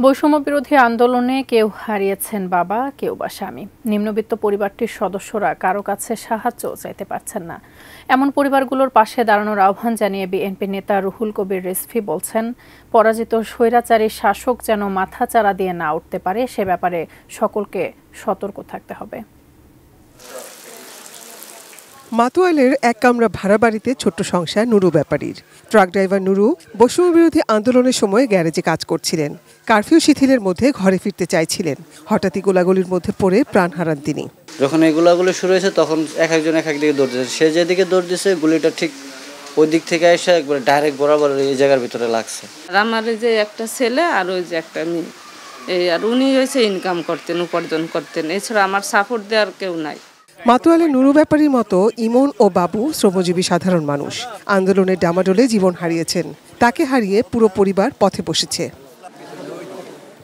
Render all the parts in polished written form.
বৈষম্য বিরোধী আন্দোলনে কেউ হারিয়েছেন বাবা, কেউ বা স্বামী। নিম্নবিত্ত পরিবারটির সদস্যরা কারো কাছে সাহায্য চাইতে পারছেন না। এমন পরিবারগুলোর পাশে দাঁড়ানোর আহ্বান জানিয়ে বিএনপি নেতা রুহুল কবির রিজভী বলছেন, পরাজিত স্বৈরাচারী শাসক যেন মাথাচাড়া দিয়ে না উঠতে পারে সে ব্যাপারে সকলকে সতর্ক থাকতে হবে। মাতুয়াইলের এক কামরা ভাড়া বাড়িতে ছোট্ট সংসার নুরু ব্যাপারীর। ট্রাক ড্রাইভার নুরু বৈষম্য বিরোধী আন্দোলনের সময় গ্যারেজে কাজ করছিলেন। কারফিউ শিথিলের মধ্যে ঘরে ফিরতে চাইছিলেন। হঠাৎই গোলাগুলির মধ্যে পড়ে প্রাণ হারান তিনি। যখন এই গোলাগুলি শুরু হয়েছে তখন একজন এক দিকে দৌড় দিয়েছে। সে যেদিকে দৌড় দিয়েছে গুলিটা ঠিক ওই দিক থেকে এসে একবার ডাইরেক্ট বরাবর এই জায়গার ভিতরে লাগছে। আমার যে একটা ছেলে আর ওই যে একটা মেয়ে, এই আর উনি হয়েছে ইনকাম করতেন, উপার্জন করতেন, এছাড়া আমার সাপোর্ট দেওয়ার কেউ নাই। মাতুয়াইলের নুরু ব্যাপারীর মতো ইমন ও বাবু শ্রমজীবী সাধারণ মানুষ। আন্দোলনের ডামাডোলে জীবন হারিয়েছেন। তাকে হারিয়ে পুরো পরিবার পথে বসেছে।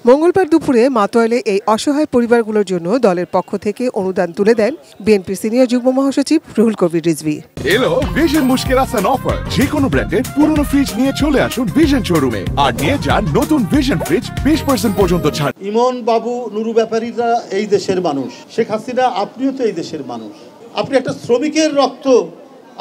মঙ্গলবার দুপুরে মাতুয়াইলে এই অসহায় পরিবারগুলোর জন্য দলের পক্ষ থেকে অনুদান তুলে দেন বিএনপির সিনিয়র যুগ্ম মহাসচিব রুহুল কবির রিজভী। এলো ভিশন মুশকিল আসান অফার। যে কোনো ব্র্যান্ডের পুরনো ফ্রিজ নিয়ে চলে আসুন ভিশন শোরুমে আর নিয়ে যান নতুন ভিশন ফ্রিজ 20% পর্যন্ত ছাড়। ইমন, বাবু, নুরু ব্যাপারীরা এই দেশের মানুষ। শেখ হাসিনা, আপনিও তো এই দেশের মানুষ। আপনি একটা শ্রমিকের রক্ত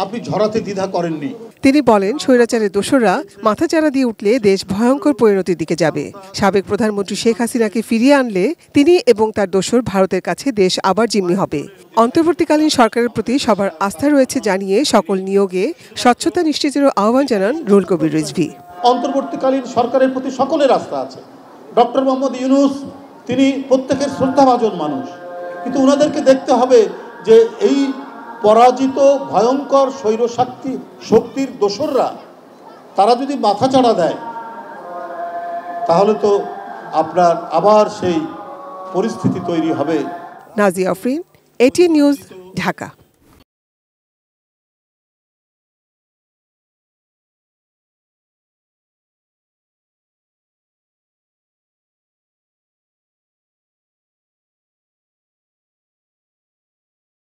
আপনি ঝরাতে দ্বিধা করেননি। তিনি বলেন, স্বৈরাচারের দোসররা মাথাচাড়া দিয়ে উঠলে দেশ ভয়ঙ্কর পরিণতির দিকে যাবে। সাবেক প্রধানমন্ত্রী শেখ হাসিনাকে ফিরিয়ে আনলে তিনি এবং তার দোসর ভারতের কাছে দেশ আবার জিম্মি হবে। অন্তর্বর্তীকালীন সরকারের প্রতি সবার আস্থা রয়েছে জানিয়ে সকল নিয়োগে স্বচ্ছতা নিশ্চিতেরও আহ্বান জানান রুহুল কবির রিজভী। অন্তর্বর্তীকালীন সরকারের প্রতি সকলের আস্থা আছে। ডক্টর মোহাম্মদ ইউনূস তিনি প্রত্যেকের শ্রদ্ধাভাজন মানুষ, কিন্তু ওনাদেরকে দেখতে হবে যে এই পরাজিত ভয়ঙ্কর শক্তির দোসররা তারা যদি মাথাচাড়া দেয় তাহলে তো আপনার আবার সেই পরিস্থিতি তৈরি হবে। Nazia Afrin, ATN news, Dhaka.